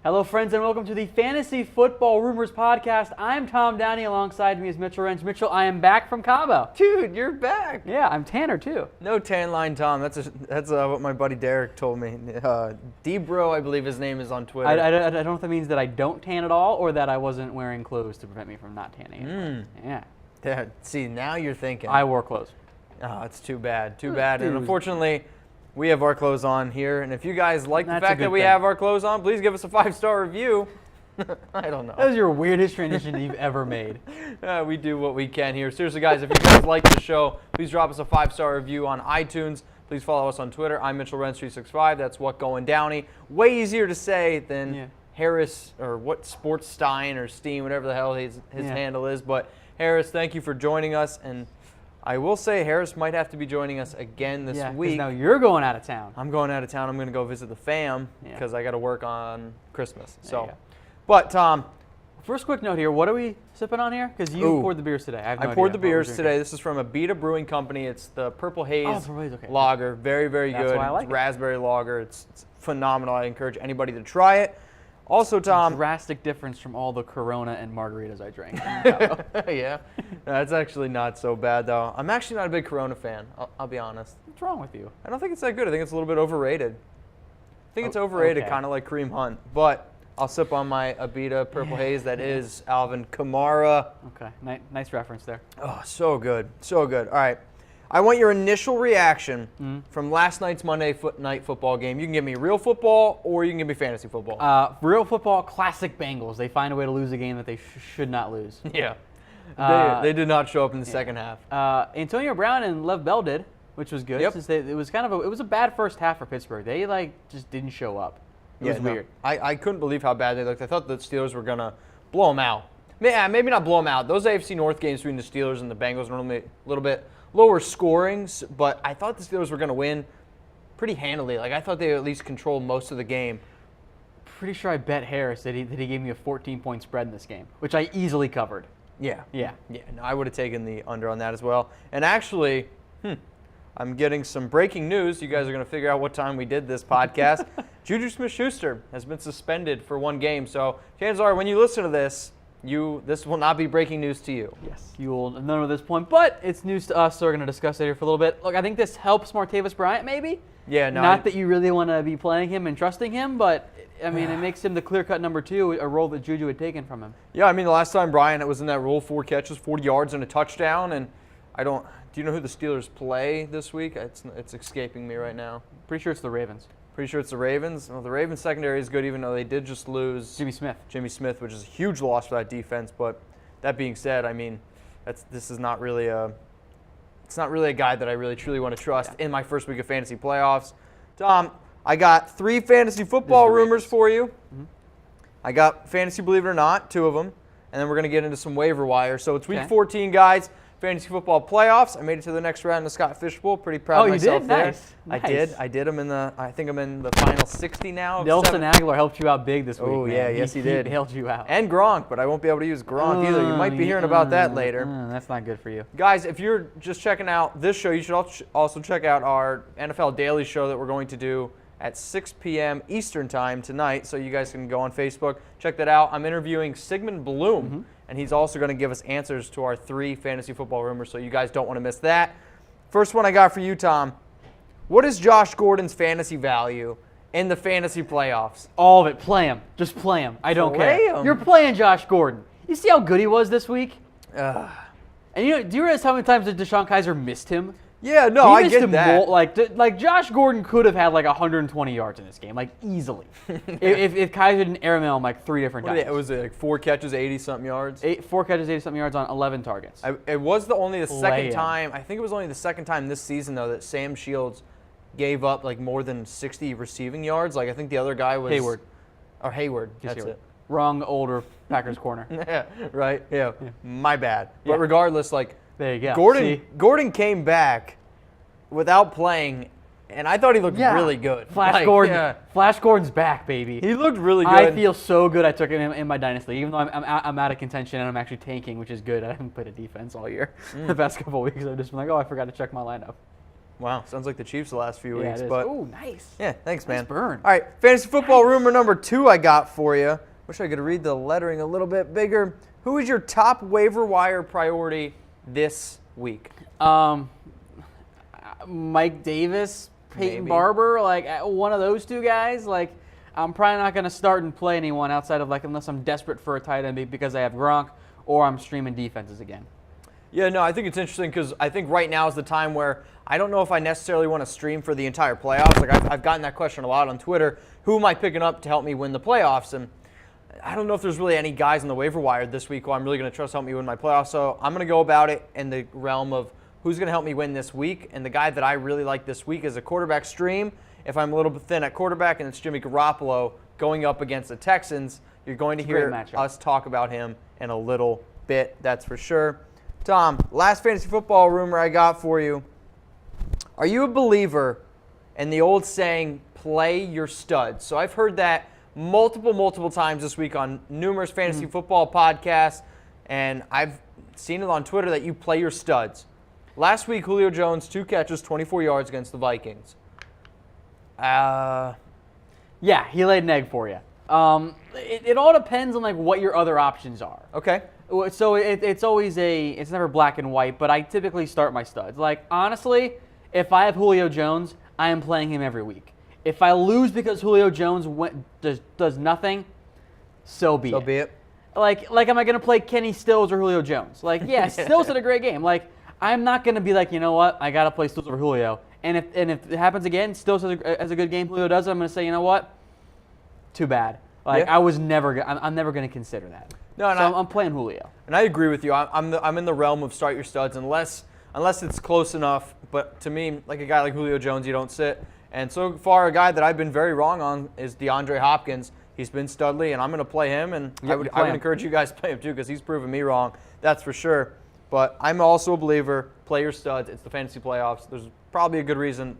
Hello, friends, and welcome to the Fantasy Football Rumors Podcast. I'm Tom Downey. Alongside me is Mitchell Renz. Mitchell, I am back from Cabo. Dude, you're back. Yeah, I'm tanner, too. No tan line, Tom. That's what my buddy Derek told me. D-Bro, I believe his name is on Twitter. I don't know if that means that I don't tan at all or that I wasn't wearing clothes to prevent me from not tanning. Yeah. See, now you're thinking. I wore clothes. Oh, it's too bad. Too bad. And unfortunately, we have our clothes on here. And if you guys like the fact that we have our clothes on, please give us a 5-star review. I don't know. That was your weirdest transition you've ever made. We do what we can here. Seriously, guys, if you guys like the show, please drop us a 5-star review on iTunes. Please follow us on Twitter. I'm Mitchell Renz 365. That's What Going Downey. Way easier to say than Harris or what Sportstein or Steen, whatever the hell his handle is. But Harris, thank you for joining us. And I will say Harris might have to be joining us again this week. Now you're going out of town. I'm going out of town. I'm going to go visit the fam because I got to work on Christmas. But Tom, first quick note here. What are we sipping on here? Because you poured the beers today. I poured the beers today. This is from Abita Brewing Company. It's the Purple Haze lager. Very, very good. That's why I like it. Raspberry lager. It's phenomenal. I encourage anybody to try it. Also, Tom, drastic difference from all the Corona and margaritas I drank. Yeah, that's actually not so bad though. I'm actually not a big Corona fan. I'll be honest. What's wrong with you? I don't think it's that good. I think it's a little bit overrated. I think it's overrated, kind of like Cream Hunt. But I'll sip on my Abita Purple Haze. That is Alvin Kamara. Okay, nice reference there. Oh, so good, so good. All right. I want your initial reaction from last night's Monday Night Football game. You can give me real football or you can give me fantasy football. Real football, classic Bengals. They find a way to lose a game that they should not lose. Yeah. They did not show up in the second half. Antonio Brown and Lev Bell did, which was good. Since it was a bad first half for Pittsburgh. They just didn't show up. It was weird. I couldn't believe how bad they looked. I thought the Steelers were going to blow them out. Yeah, maybe not blow them out. Those AFC North games between the Steelers and the Bengals were normally a little bit lower scorings, but I thought the Steelers were going to win pretty handily. I thought they at least controlled most of the game. Pretty sure I bet Harris that he gave me a 14-point spread in this game, which I easily covered. Yeah. No, I would have taken the under on that as well. And actually, I'm getting some breaking news. You guys are going to figure out what time we did this podcast. Juju Smith-Schuster has been suspended for one game, so chances are when you listen to this, this will not be breaking news to you. Yes, you will know at this point, but it's news to us, so we're going to discuss it here for a little bit. Look, I think this helps Martavis Bryant, maybe. Yeah, no. Not that you really want to be playing him and trusting him, but I mean, it makes him the clear-cut number 2, a role that Juju had taken from him. Yeah, I mean, the last time Bryant was in that role, 4 catches, 40 yards, and a touchdown, and do you know who the Steelers play this week? It's escaping me right now. Pretty sure it's the Ravens. Pretty sure it's the Ravens. Well, the Ravens secondary is good, even though they did just lose Jimmy Smith, which is a huge loss for that defense. But that being said, I mean, this is not really it's not really a guy that I really truly want to trust in my first week of fantasy playoffs. Tom, I got 3 fantasy football rumors for you. I got fantasy, believe it or not, 2 of them, and then we're going to get into some waiver wire. So it's week 14, guys. Fantasy football playoffs. I made it to the next round in the Scott Fishbowl. Pretty proud of myself there. Nice. I did. I think I'm in the final 60 now. Nelson Aguilar helped you out big this week. Oh, yeah, yes, he did. He bailed you out. And Gronk, but I won't be able to use Gronk either. You might be hearing about that later. That's not good for you. Guys, if you're just checking out this show, you should also check out our NFL Daily Show that we're going to do at 6 p.m. Eastern Time tonight, so you guys can go on Facebook, check that out. I'm interviewing Sigmund Bloom, and he's also going to give us answers to our 3 fantasy football rumors, so you guys don't want to miss that. First one I got for you, Tom. What is Josh Gordon's fantasy value in the fantasy playoffs? All of it. Play him. Just play him. I don't care. You're playing Josh Gordon. You see how good he was this week? And do you realize how many times that DeShone Kizer missed him? Yeah, no, I get that. Like Josh Gordon could have had 120 yards in this game, easily. if Kizer didn't airmail him 3 different times. Was it 4 catches, 80-something yards? 4 catches, 80-something yards on 11 targets. It was only the second time. I think it was only the second time this season though that Sam Shields gave up more than 60 receiving yards. I think the other guy was Hayward. Or Hayward. That's Hayward. it. Wrong older Packers corner. Yeah, right. Yeah. My bad. But regardless, there you go. Gordon came back without playing, and I thought he looked really good. Flash Gordon's back, baby. He looked really good. I feel so good I took him in my dynasty, even though I'm out of contention and I'm actually tanking, which is good. I haven't played a defense all year. The past couple of weeks, I've just been I forgot to check my lineup. Wow, sounds like the Chiefs the last few weeks. It is. But oh, nice. yeah, thanks, man. Nice burn. All right, fantasy football rumor number 2 I got for you. Wish I could read the lettering a little bit bigger. Who is your top waiver wire priority this week? Mike Davis, Peyton Maybe. Barber, like one of those two guys. Like, I'm probably not going to start and play anyone outside of unless I'm desperate for a tight end because I have Gronk or I'm streaming defenses again. Yeah, no, I think it's interesting because I think right now is the time where I don't know if I necessarily want to stream for the entire playoffs. Like I've gotten that question a lot on Twitter. Who am I picking up to help me win the playoffs? And I don't know if there's really any guys on the waiver wire this week who I'm really going to trust help me win my playoffs. So I'm going to go about it in the realm of who's going to help me win this week. And the guy that I really like this week is a quarterback stream. If I'm a little bit thin at quarterback and it's Jimmy Garoppolo going up against the Texans, you're going to hear us talk about him in a little bit, that's for sure. Tom, last fantasy football rumor I got for you. Are you a believer in the old saying, play your studs? So I've heard that multiple times this week on numerous fantasy football podcasts, and I've seen it on Twitter that you play your studs. Last week, Julio Jones, 2 catches, 24 yards against the Vikings. Yeah, he laid an egg for you. It all depends on what your other options are. Okay. So it's never black and white, but I typically start my studs. Honestly, if I have Julio Jones, I am playing him every week. If I lose because Julio Jones does nothing, so be it. Am I going to play Kenny Stills or Julio Jones? Yeah, Stills had a great game. I'm not going to be you know what, I got to play Stills over Julio. And if it happens again, Stills has a good game, Julio does it, I'm going to say, you know what, too bad. I'm never going to consider that. No, I'm playing Julio. And I agree with you. I'm in the realm of start your studs unless it's close enough. But to me, a guy like Julio Jones, you don't sit. And so far, a guy that I've been very wrong on is DeAndre Hopkins. He's been studly, and I'm going to play him. And I would encourage you guys to play him too because he's proven me wrong. That's for sure. But I'm also a believer. Play your studs. It's the fantasy playoffs. There's probably a good reason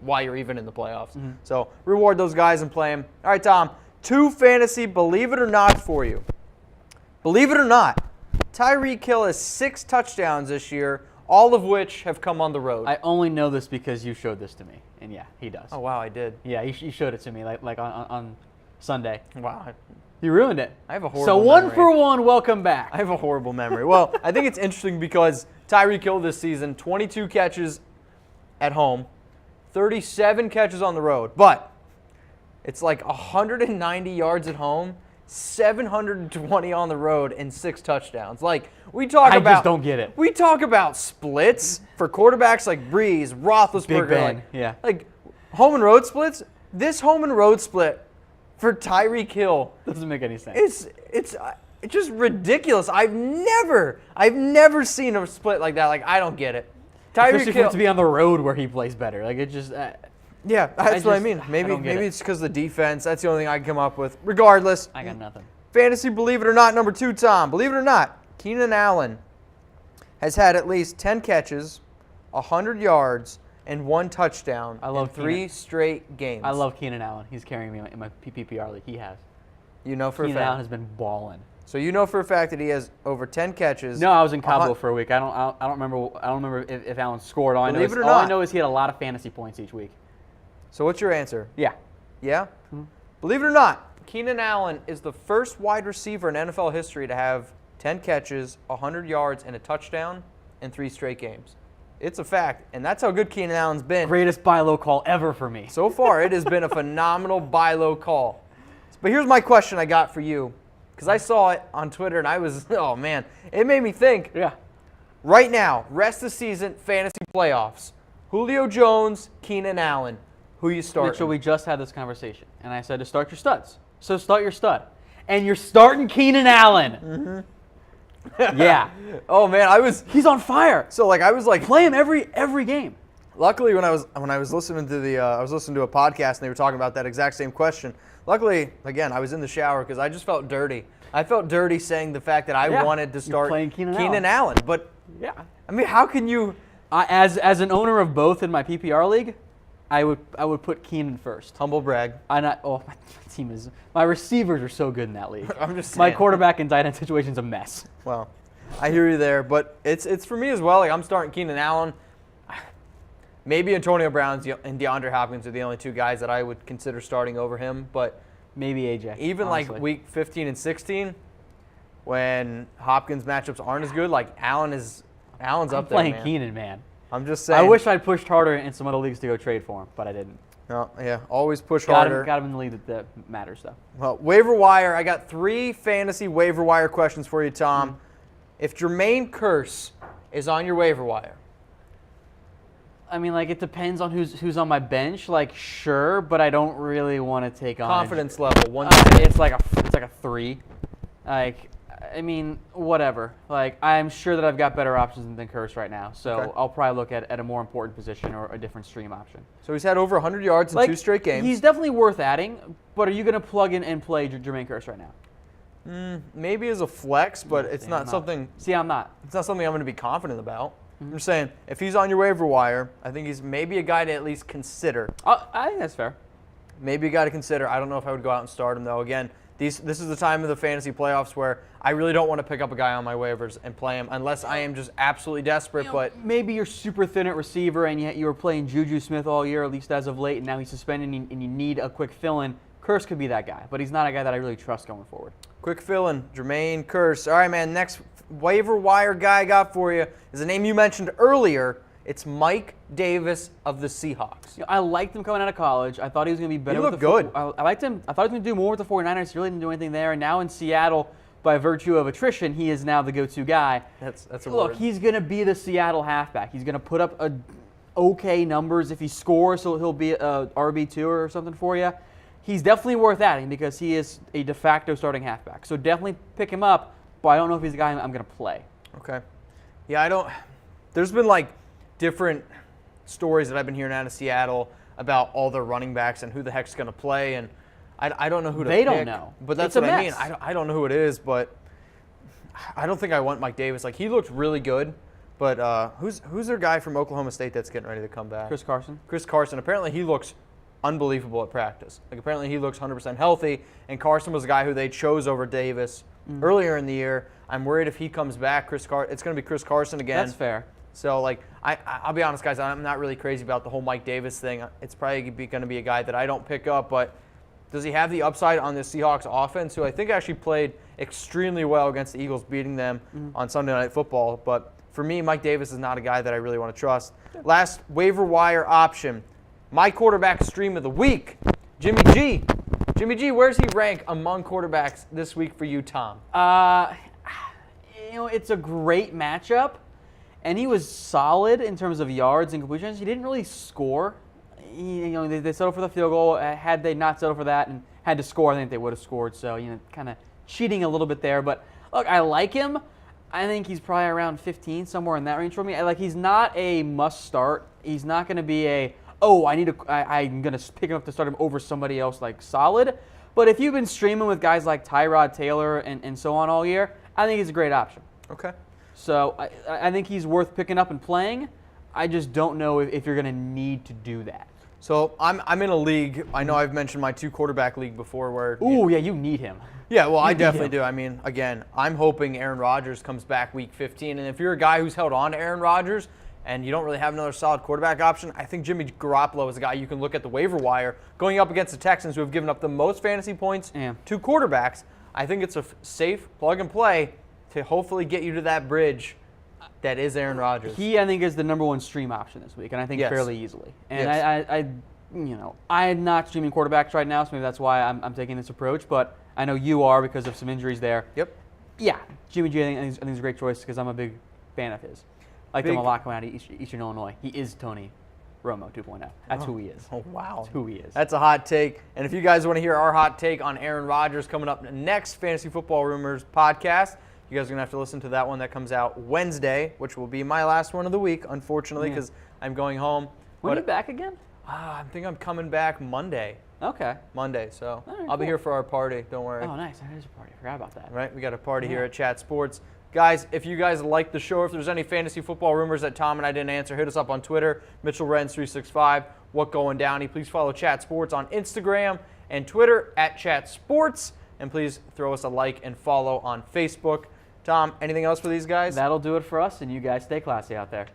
why you're even in the playoffs. Mm-hmm. So reward those guys and play them. All right, Tom. 2 fantasy, believe it or not, for you. Believe it or not, Tyreek Hill has 6 touchdowns this year, all of which have come on the road. I only know this because you showed this to me, and yeah, he does. Oh wow, I did. Yeah, you showed it to me on Sunday. Wow. You ruined it. I have a horrible memory. So 1 for 1, welcome back. I have a horrible memory. Well, I think it's interesting because Tyreek Hill this season, 22 catches at home, 37 catches on the road, but it's 190 yards at home, 720 on the road, and 6 touchdowns. I just don't get it. We talk about splits for quarterbacks like Breeze, Roethlisberger. Big Ben, yeah. Home and road splits. This home and road split for Tyreek Hill doesn't make any sense. It's just ridiculous. I've never seen a split like that. I don't get it. Tyreek Hill to be on the road where he plays better. It just. Yeah, that's what I mean. Maybe it's because of the defense. That's the only thing I can come up with. Regardless, I got nothing. Fantasy, believe it or not, number 2, Tom. Believe it or not, Keenan Allen has had at least 10 catches, 100 yards, and 1 touchdown in 3 straight games. I love Keenan Allen. He's carrying me in my PPR league. He has. You know for a fact. Keenan Allen has been balling. So you know for a fact that he has over 10 catches. No, I was in Cabo for a week. I don't remember if Allen scored. All I know is he had a lot of fantasy points each week. So what's your answer? Yeah. Yeah? Mm-hmm. Believe it or not, Keenan Allen is the first wide receiver in NFL history to have 10 catches, 100 yards, and a touchdown in 3 straight games. It's a fact, and that's how good Keenan Allen's been. Greatest buy low call ever for me. So far, it has been a phenomenal buy low call. But here's my question I got for you, because I saw it on Twitter, and I was, oh man, it made me think. Yeah. Right now, rest of the season, fantasy playoffs, Julio Jones, Keenan Allen. Who you starting? Mitchell, we just had this conversation, and I said to start your studs. So start your stud. And you're starting Keenan Allen. Mm-hmm. Yeah. Oh, man, he's on fire. So, play him every game. Luckily, when I was listening to a podcast, and they were talking about that exact same question. Luckily, again, I was in the shower because I just felt dirty. I felt dirty saying the fact that I wanted to start Keenan Allen. But, yeah. I mean, how can you... As an owner of both in my PPR league, I would put Keenan first. Humble brag. My receivers are so good in that league. I'm just saying. My quarterback and tight end situation's a mess. Well, I hear you there, but it's for me as well. I'm starting Keenan Allen. Maybe Antonio Brown and DeAndre Hopkins are the only two guys that I would consider starting over him. But maybe AJ. Even honestly. like week 15 and 16, when Hopkins matchups aren't as good, like Allen's up there, playing man. Keenan, man. I'm just saying. I wish I'd pushed harder in some other leagues to go trade for him, but I didn't. No, yeah, always push harder. Got him in the league that matters, though. Well, waiver wire. I got 3 fantasy waiver wire questions for you, Tom. Mm-hmm. If Jermaine Kearse is on your waiver wire, I mean, like, it depends on who's on my bench. Like, sure, but I don't really want to take on confidence level 1 it's like a 3. Like, I mean, whatever. Like, I'm sure that I've got better options than Kearse right now, so Okay. I'll probably look at a more important position or a different stream option. So he's had over 100 yards in Like, 2 straight games. He's definitely worth adding, but are you going to plug in and play Jermaine Kearse right now? Maybe as a flex, but it's See, not I'm something. See, I'm not. It's not something I'm going to be confident about. I'm just saying, if he's on your waiver wire, I think he's maybe a guy to at least consider. I think that's fair. Maybe a guy to consider. I don't know if I would go out and start him, though. Again, this is the time of the fantasy playoffs where I really don't want to pick up a guy on my waivers and play him unless I am just absolutely desperate. But maybe you're super thin at receiver and yet you were playing Juju Smith all year, at least as of late, and now he's suspended and you need a quick fill-in. Kearse could be that guy, but he's not a guy that I really trust going forward. quick fill-in, Jermaine Kearse. All right, man, next waiver wire guy I got for you is a name you mentioned earlier. It's Mike Davis of the Seahawks. You know, I liked him coming out of college. I thought he was going to be better. He with looked the good. I liked him. I thought he was going to do more with the 49ers. He really didn't do anything there. And now in Seattle, by virtue of attrition, he is now the go-to guy. That's a Look, word. he's going to be the Seattle halfback. He's going to put up okay numbers if he scores, so he'll be a RB2 or something for you. He's definitely worth adding because he is a de facto starting halfback. So definitely pick him up, but I don't know if he's a guy I'm going to play. Okay. Yeah, I don't. There's been like different stories that I've been hearing out of Seattle about all their running backs and who the heck's going to play, and I don't know who to pick. They don't know. But that's It's a what I mean. mess. I don't know who it is, but I don't think I want Mike Davis. Like, he looked really good, but who's their guy from Oklahoma State that's getting ready to come back? Chris Carson. Chris Carson. Apparently he looks unbelievable at practice. Like, apparently he looks 100% healthy, and Carson was a guy who they chose over Davis earlier in the year. I'm worried if he comes back, it's going to be Chris Carson again. That's fair. So, like, I'll be honest, guys, I'm not really crazy about the whole Mike Davis thing. It's probably going to be a guy that I don't pick up, but does he have the upside on the Seahawks offense, who I think actually played extremely well against the Eagles, beating them on Sunday Night Football? But for me, Mike Davis is not a guy that I really want to trust. Last waiver wire option, my quarterback stream of the week, Jimmy G. Jimmy G, where's he rank among quarterbacks this week for you, Tom? It's a great matchup, and he was solid in terms of yards and completions. He didn't really score. They settled for the field goal. Had they not settled for that and had to score, I think they would have scored. So, kind of cheating a little bit there. But look, I like him. I think he's probably around 15, somewhere in that range for me. He's not a must start. He's not going to be I'm going to pick him up to start him over somebody else solid. But if you've been streaming with guys like Tyrod Taylor and so on all year, I think he's a great option. Okay. So I think he's worth picking up and playing. I just don't know if you're going to need to do that. So I'm in a league. I know I've mentioned my 2-quarterback league before where You need him. Yeah, well, I need definitely him. do. I mean, again, I'm hoping Aaron Rodgers comes back week 15. And if you're a guy who's held on to Aaron Rodgers and you don't really have another solid quarterback option, I think Jimmy Garoppolo is a guy you can look at the waiver wire going up against the Texans, who have given up the most fantasy points to quarterbacks. I think it's a safe plug and play to hopefully get you to that bridge that is Aaron Rodgers. He, I think, is the number one stream option this week, and I think Yes. fairly easily. And Yes. I'm not streaming quarterbacks right now, so maybe that's why I'm taking this approach. But I know you are because of some injuries there. Yep. Yeah, Jimmy G, I think is a great choice because I'm a big fan of his. I like him a lot coming out of Eastern Illinois. He is Tony Romo 2.0. That's who he is. Oh, wow. That's who he is. That's a hot take. And if you guys want to hear our hot take on Aaron Rodgers coming up next Fantasy Football Rumors podcast, you guys are going to have to listen to that one that comes out Wednesday, which will be my last one of the week, unfortunately, because I'm going home. When are you back again? I think I'm coming back Monday. Okay. Monday, so All right, I'll be cool. here for our party. Don't worry. Oh, nice. That is a party. I forgot about that. Right? We got a party here at Chat Sports. Guys, if you guys like the show, if there's any fantasy football rumors that Tom and I didn't answer, hit us up on Twitter, Mitchell Renz 365. What going Downey? Please follow Chat Sports on Instagram and Twitter at Chat Sports, and please throw us a like and follow on Facebook. Tom, anything else for these guys? That'll do it for us, and you guys stay classy out there.